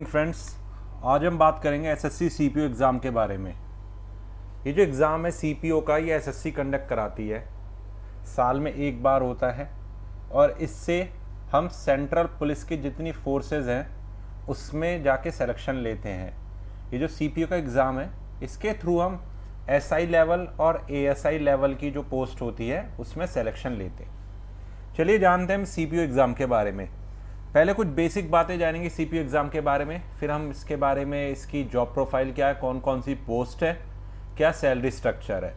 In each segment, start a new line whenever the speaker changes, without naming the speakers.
Friends, आज हम बात करेंगे एसएससी सीपीओ एग्ज़ाम के बारे में। ये जो एग्ज़ाम है सीपीओ का, ये एसएससी कंडक्ट कराती है। साल में एक बार होता है और इससे हम सेंट्रल पुलिस की जितनी फोर्सेस हैं उसमें जाके सिलेक्शन लेते हैं। ये जो सीपीओ का एग्ज़ाम है, इसके थ्रू हम एसआई लेवल और एएसआई लेवल की जो पोस्ट होती है उसमें सिलेक्शन लेते हैं। चलिए जानते हैं हम सीपीओ एग्ज़ाम के बारे में। पहले कुछ बेसिक बातें जानेंगे सीपीओ एग्ज़ाम के बारे में, फिर हम इसके बारे में, इसकी जॉब प्रोफाइल क्या है, कौन कौन सी पोस्ट है, क्या सैलरी स्ट्रक्चर है।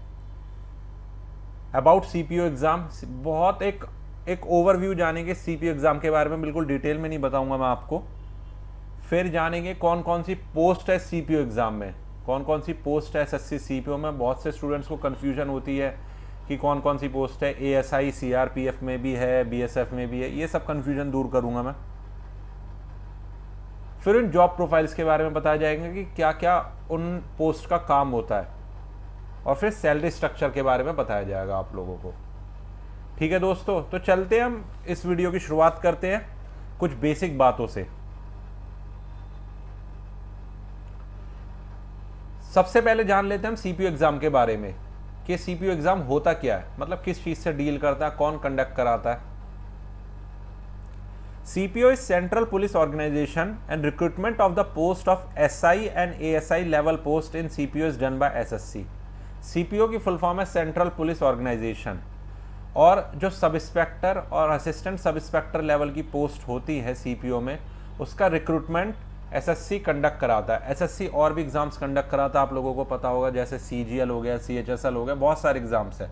अबाउट सीपीओ एग्ज़ाम बहुत एक ओवरव्यू जानेंगे सीपीओ एग्ज़ाम के बारे में, बिल्कुल डिटेल में नहीं बताऊंगा मैं आपको। फिर जानेंगे कौन कौन सी पोस्ट है सीपीओ एग्ज़ाम में, कौन कौन सी पोस्ट है एसएससी सीपीओ में। बहुत से स्टूडेंट्स को कन्फ्यूजन होती है कि कौन कौन सी पोस्ट है, एएसआई सीआरपीएफ में भी है, बीएसएफ में भी है। ये सब कन्फ्यूजन दूर करूंगा मैं। फिर इन जॉब प्रोफाइल्स के बारे में बताया जाएगा कि क्या क्या उन पोस्ट का काम होता है, और फिर सैलरी स्ट्रक्चर के बारे में बताया जाएगा आप लोगों को। ठीक है दोस्तों, तो चलते हैं हम इस वीडियो की शुरुआत करते हैं कुछ बेसिक बातों से। सबसे पहले जान लेते हैं हम सीपीओ एग्ज़ाम के बारे में कि सीपीओ एग्ज़ाम होता क्या है, मतलब किस चीज़ से डील करता है, कौन कंडक्ट कराता है। CPO is Central Police Organization and recruitment of the post of SI and ASI level post in CPO is done by SSC। CPO की फुल फॉर्म है सेंट्रल पुलिस ऑर्गेनाइजेशन, और जो सब इंस्पेक्टर और असिस्टेंट सब इंस्पेक्टर लेवल की post होती है CPO में, उसका रिक्रूटमेंट SSC कंडक्ट कराता है। SSC और भी एग्ज़ाम्स कंडक्ट कराता है, आप लोगों को पता होगा, जैसे CGL हो गया, CHSL हो गया, बहुत सारे एग्ज़ाम्स हैं।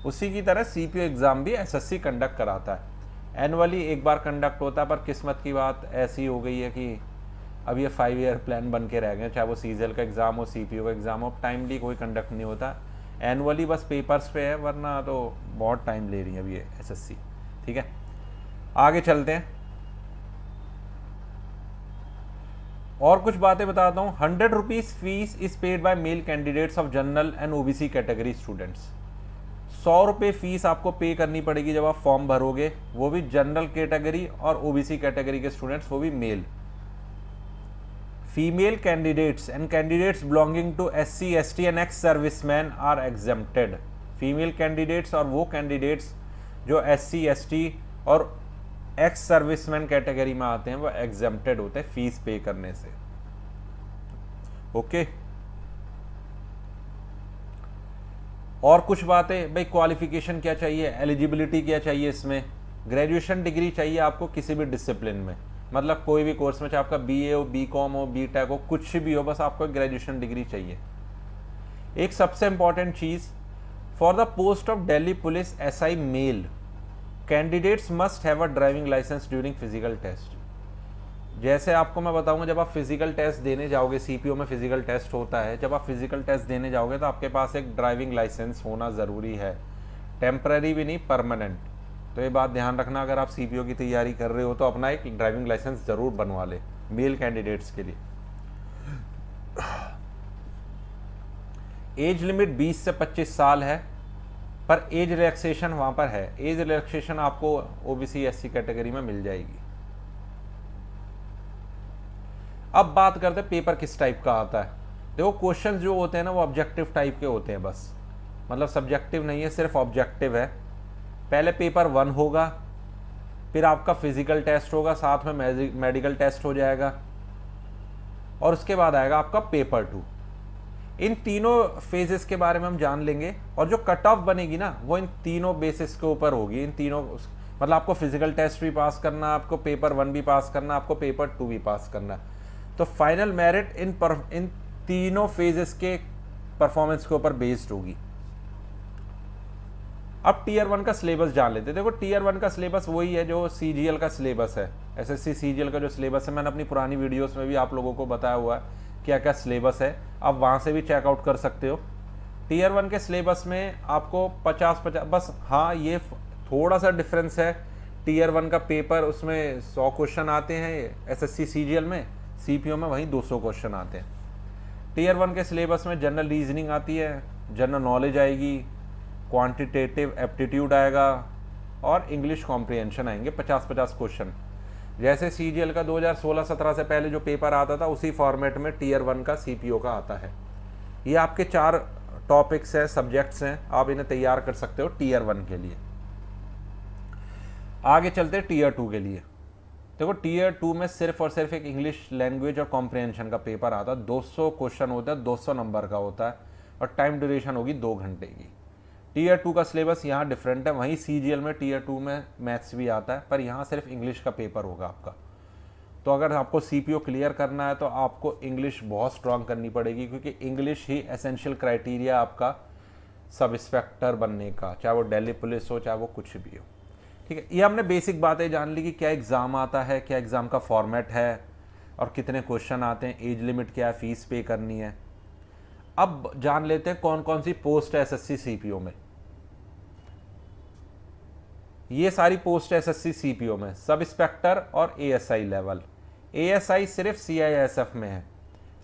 उसी की तरह CPO एग्ज़ाम भी SSC कंडक्ट कराता है। एनुअली एक बार कंडक्ट होता है, पर किस्मत की बात ऐसी हो गई है कि अब ये 5 ईयर प्लान बन के रह गए, चाहे वो सीजीएल का एग्ज़ाम हो, सीपीओ का एग्ज़ाम हो। टाइमली कोई कंडक्ट नहीं होता, एनुअली बस पेपर्स पे है, वरना तो बहुत टाइम ले रही है अभी ये एसएससी। ठीक है, आगे चलते हैं और कुछ बातें बताता हूँ। 100 rupees fees is paid by male candidates of general and OBC category students. 100 रुपये फीस आपको पे करनी पड़ेगी जब आप फॉर्म भरोगे, वो भी जनरल कैटेगरी और ओबीसी कैटेगरी के स्टूडेंट्स, वो भी male. Female candidates and candidates belonging to SC ST and ex serviceman are exempted. Female candidates और वो कैंडिडेट्स जो एससी एसटी और एक्स सर्विसमैन कैटेगरी में आते हैं, वो एग्जेम्प्टेड होते हैं फीस पे करने से। ओके, और कुछ बातें भाई, क्वालिफिकेशन क्या चाहिए, एलिजिबिलिटी क्या चाहिए। इसमें ग्रेजुएशन डिग्री चाहिए आपको किसी भी डिसिप्लिन में, मतलब कोई भी कोर्स में, चाहे आपका बीए हो, बीकॉम हो, बीटेक हो, कुछ भी हो, बस आपको ग्रेजुएशन डिग्री चाहिए। एक सबसे इंपॉर्टेंट चीज़, for the post of Delhi police SI male candidates must have a driving licence during physical test. जैसे आपको मैं बताऊंगा, जब आप फिजिकल टेस्ट देने जाओगे, सीपीओ में फिजिकल टेस्ट होता है, जब आप फिजिकल टेस्ट देने जाओगे तो आपके पास एक ड्राइविंग लाइसेंस होना ज़रूरी है, टेम्पररी भी नहीं, परमानेंट। तो ये बात ध्यान रखना, अगर आप सीपीओ की तैयारी कर रहे हो तो अपना एक ड्राइविंग लाइसेंस ज़रूर बनवा ले, मेल कैंडिडेट्स के लिए। एज लिमिट 20 से 25 साल है, पर एज रिलैक्सेशन वहाँ पर है। एज रिलैक्सेशन आपको ओबीसी एससी कैटेगरी में मिल जाएगी। अब बात करते हैं पेपर किस टाइप का आता है। देखो, क्वेश्चन जो होते हैं ना, वो ऑब्जेक्टिव टाइप के होते हैं बस, मतलब सब्जेक्टिव नहीं है, सिर्फ ऑब्जेक्टिव है। पहले पेपर 1 होगा, फिर आपका फिजिकल टेस्ट होगा, साथ में मेडिकल टेस्ट हो जाएगा, और उसके बाद आएगा आपका पेपर 2। इन तीनों फेजेस के बारे में हम जान लेंगे, और जो कट ऑफ बनेगी ना, वो इन तीनों बेसिस के ऊपर होगी। इन तीनों, मतलब आपको फिजिकल टेस्ट भी पास करना, आपको पेपर 1 भी पास करना, आपको पेपर 2 भी पास करना। तो फाइनल मेरिट इन तीनों फेजेस के परफॉर्मेंस के ऊपर बेस्ड होगी। अब टीयर 1 का सिलेबस जान लेते हैं। देखो, टीयर 1 का सिलेबस वही है जो सीजीएल का सिलेबस है। एसएससी सीजीएल का जो सिलेबस है, मैंने अपनी पुरानी वीडियोस में भी आप लोगों को बताया हुआ है क्या क्या सिलेबस है, आप वहाँ से भी चेकआउट कर सकते हो। टीयर 1 के सिलेबस में आपको 50 बस, हाँ ये थोड़ा सा डिफरेंस है। टीयर 1 का पेपर, उसमें 100 क्वेश्चन आते हैं एसएससी सीजीएल में, सीपीओ में वहीं 200 क्वेश्चन आते हैं। टीयर 1 के सिलेबस में जनरल रीजनिंग आती है, जनरल नॉलेज आएगी, क्वांटिटेटिव एप्टीट्यूड आएगा, और इंग्लिश कॉम्प्रिहेंशन आएंगे 50-50 क्वेश्चन। जैसे CGL का 2016-17 से पहले जो पेपर आता था उसी फॉर्मेट में टीयर 1 का CPO का आता है। ये आपके 4 टॉपिक्स हैं, सब्जेक्ट्स हैं, आप इन्हें तैयार कर सकते हो टीयर 1 के लिए। आगे चलते हैं टीयर 2 के लिए। देखो टीयर 2 में सिर्फ और सिर्फ एक इंग्लिश लैंग्वेज और कॉम्प्रिहेंशन का पेपर आता है, 200 क्वेश्चन होता है, 200 नंबर का होता है और टाइम ड्यूरेशन होगी 2 घंटे की। टीयर 2 का सिलेबस यहाँ डिफरेंट है, वहीं CGL में टीयर 2 में मैथ्स भी आता है, पर यहाँ सिर्फ इंग्लिश का पेपर होगा आपका। तो अगर आपको CPO क्लियर करना है तो आपको इंग्लिश बहुत स्ट्रांग करनी पड़ेगी, क्योंकि इंग्लिश ही एसेंशियल क्राइटेरिया आपका सब इंस्पेक्टर बनने का, चाहे वो दिल्ली पुलिस हो चाहे वो कुछ भी हो। ठीक है, ये हमने बेसिक बातें जान ली कि क्या एग्ज़ाम आता है, क्या एग्ज़ाम का फॉर्मेट है और कितने क्वेश्चन आते हैं, एज लिमिट क्या है, फीस पे करनी है। अब जान लेते हैं कौन कौन सी पोस्ट है SSC CPO में। ये सारी पोस्ट है SSC CPO में, सब इंस्पेक्टर और ASI लेवल। ASI सिर्फ CISF में है,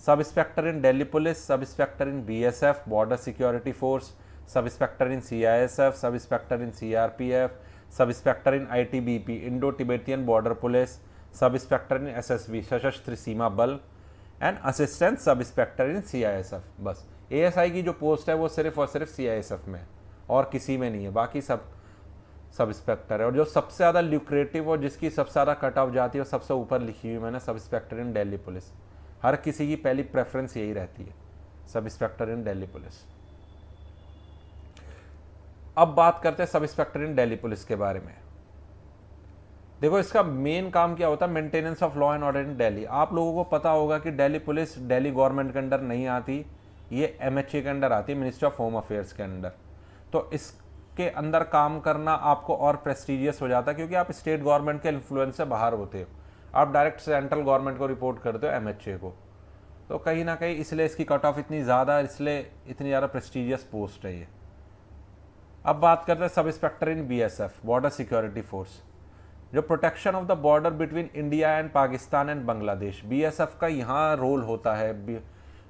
sub inspector in Delhi police, sub inspector in BSF border security force, sub inspector in CISF, sub inspector in CRPF, sub inspector in ITBP Indo Tibetan border police, sub inspector in SSB Sashastra Seema Bal and assistant sub inspector in CISF। बस ASI की जो post है वो सिर्फ और सिर्फ CISF में है और किसी में नहीं है, बाकी सब इंस्पेक्टर है। और जो सबसे ज़्यादा ल्यूक्रेटिव और जिसकी सबसे ज़्यादा कट ऑफ जाती है और सबसे ऊपर लिखी हुई मैंने, सब इंस्पेक्टर इन दिल्ली पुलिस। हर किसी की पहली प्रेफरेंस यही रहती है, sub inspector in Delhi police. अब बात करते हैं सब इंस्पेक्टर इन दिल्ली पुलिस के बारे में। देखो इसका मेन काम क्या होता है, maintenance of law and order in Delhi. आप लोगों को पता होगा कि दिल्ली पुलिस दिल्ली गवर्नमेंट के अंडर नहीं आती, ये MHA के अंडर आती है, मिनिस्ट्री ऑफ होम अफेयर्स के अंडर। तो इसके अंदर काम करना आपको और प्रेस्टीजियस हो जाता है, क्योंकि आप स्टेट गवर्नमेंट के इन्फ्लुएंस से बाहर होते हो, आप डायरेक्ट सेंट्रल गवर्नमेंट को रिपोर्ट करते हो, MHA को। तो कहीं ना कहीं इसलिए इसकी कट ऑफ इतनी ज़्यादा है, इसलिए इतनी ज़्यादा प्रेस्टीजियस पोस्ट है ये। अब बात करते हैं सब inspector in BSF border security force, जो protection of the border between India and Pakistan and Bangladesh. BSF का यहाँ रोल होता है,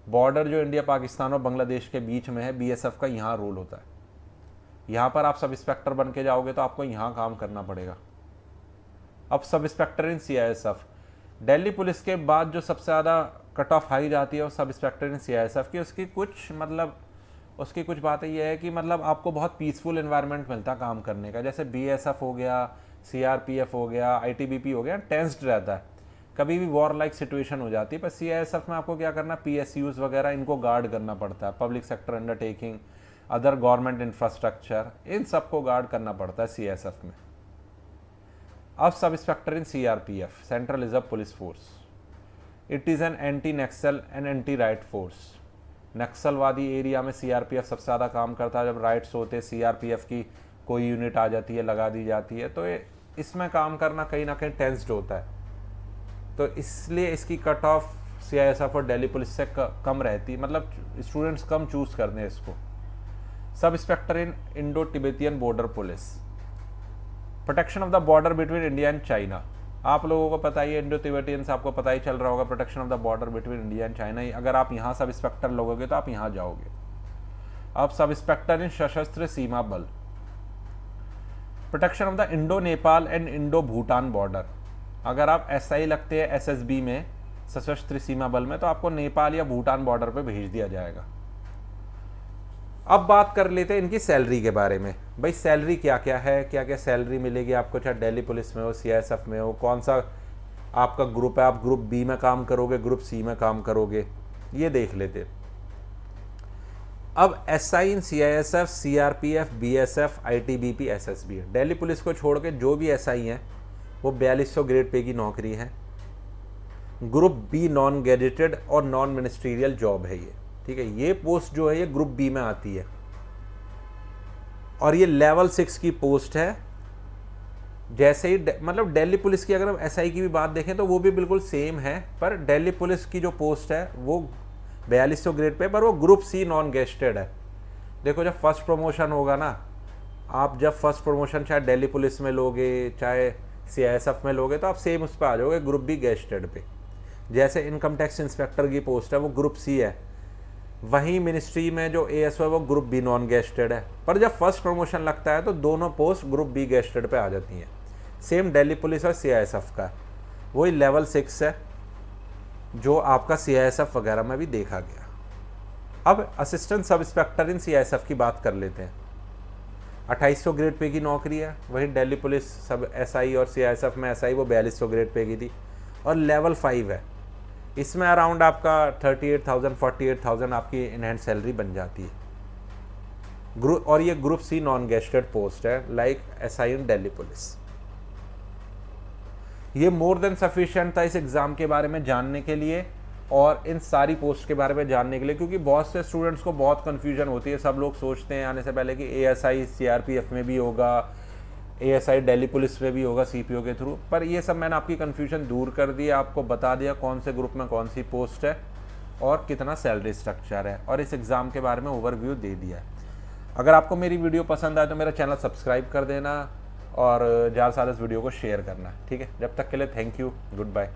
बॉर्डर जो इंडिया पाकिस्तान और बांग्लादेश के बीच में है, BSF का यहाँ रोल होता है। यहाँ पर आप सब इंस्पेक्टर बन के जाओगे तो आपको यहाँ काम करना पड़ेगा। अब sub inspector in CISF, Delhi police के बाद जो सबसे ज़्यादा कट ऑफ हाई जाती है वो सब इंस्पेक्टर इन CISF की। उसकी कुछ बातें ये है कि मतलब आपको बहुत पीसफुल एनवायरनमेंट मिलता है काम करने का। जैसे BSF हो गया, CRPF हो गया, ITBP हो गया, टेंस्ड रहता है, कभी भी वॉर लाइक सिचुएशन हो जाती है। पर CISF में आपको क्या करना, PSUs वगैरह इनको गार्ड करना पड़ता है, public sector undertaking, other government infrastructure, इन सबको गार्ड करना पड़ता है CISF में। अब sub inspector in CRPF central reserve police force, it is an anti Naxal and anti riot force. नक्सलवादी एरिया में CRPF सबसे ज़्यादा काम करता है। जब राइट्स होते CRPF की कोई यूनिट आ जाती है, लगा दी जाती है, तो इसमें काम करना कहीं ना कहीं टेंस्ड होता है। तो इसलिए इसकी कट ऑफ CISF और दिल्ली पुलिस से कम रहती है, मतलब स्टूडेंट्स कम चूज़ करते हैं इसको। सब inspector in Indo Tibetan border police, protection of the border between India and China. आप लोगों को पता ही है, इंडो तिब्बतियन से आपको पता ही चल रहा होगा, protection of the border between India and China. अगर आप यहाँ सब इंस्पेक्टर लोगोगे तो आप यहाँ जाओगे। अब सब इंस्पेक्टर इन सशस्त्र सीमा बल, protection of the Indo Nepal and Indo Bhutan border. अगर आप SI लगते हैं SSB में, सशस्त्र सीमा बल में, तो आपको नेपाल या भूटान बॉर्डर पे भेज दिया जाएगा। अब बात कर लेते हैं इनकी सैलरी के बारे में। भाई सैलरी क्या क्या है, क्या क्या सैलरी मिलेगी आपको, चाहे दिल्ली पुलिस में हो, CISF में हो, कौन सा आपका ग्रुप है, आप ग्रुप B में काम करोगे, ग्रुप C में काम करोगे, ये देख लेते। अब SI इन CISF, CRPF, BSF, ITBP, SSB है। दिल्ली पुलिस को छोड़ के जो भी SI हैं वो 4200 ग्रेड पे की नौकरी है। ग्रुप B नॉन गैजेटेड और नॉन मिनिस्ट्रियल जॉब है ये, ठीक है। ये पोस्ट जो है ये ग्रुप B में आती है और ये लेवल 6 की पोस्ट है। जैसे ही मतलब दिल्ली पुलिस की अगर हम SI की भी बात देखें तो वो भी बिल्कुल सेम है, पर दिल्ली पुलिस की जो पोस्ट है वो 4200 ग्रेड पे, पर वो ग्रुप C नॉन गेस्टेड है। देखो जब फर्स्ट प्रमोशन होगा ना, आप जब फर्स्ट प्रमोशन चाहे दिल्ली पुलिस में लोगे चाहे CISF में लोगे, तो आप सेम उस पर आ जाओगे, ग्रुप B गेस्टेड पे। जैसे इनकम टैक्स इंस्पेक्टर की पोस्ट है वो ग्रुप C है, वहीं मिनिस्ट्री में जो ASO है वो ग्रुप B नॉन गेस्टेड है। पर जब फर्स्ट प्रमोशन लगता है तो दोनों पोस्ट ग्रुप B गेस्टेड पे आ जाती हैं। सेम दिल्ली पुलिस और CISF का। वही लेवल 6 है जो आपका CISF वगैरह में भी देखा गया। अब assistant sub inspector in CISF की बात कर लेते हैं। 2800 ग्रेड पे की नौकरी है। वही दिल्ली पुलिस सब SI और CISF में SI वो 4200 ग्रेड पे की थी, और लेवल 5 है। इसमें अराउंड आपका 38,000 48,000 आपकी इन हैंड सैलरी बन जाती है। और ये group C non gazetted post है, लाइक SI इन दिल्ली पुलिस। ये मोर देन सफिशिएंट था इस एग्ज़ाम के बारे में जानने के लिए और इन सारी पोस्ट के बारे में जानने के लिए, क्योंकि बहुत से स्टूडेंट्स को बहुत कन्फ्यूजन होती है। सब लोग सोचते हैं आने से पहले कि ASI CRPF में भी होगा, ASI दिल्ली पुलिस में भी होगा CPO के थ्रू, पर ये सब मैंने आपकी कन्फ्यूजन दूर कर दी, आपको बता दिया कौन से ग्रुप में कौन सी पोस्ट है और कितना सैलरी स्ट्रक्चर है, और इस एग्ज़ाम के बारे में ओवरव्यू दे दिया है। अगर आपको मेरी वीडियो पसंद आए तो मेरा चैनल सब्सक्राइब कर देना और ज़्यादा से ज़्यादा इस वीडियो को शेयर करना, ठीक है। जब तक के लिए थैंक यू, गुड बाय।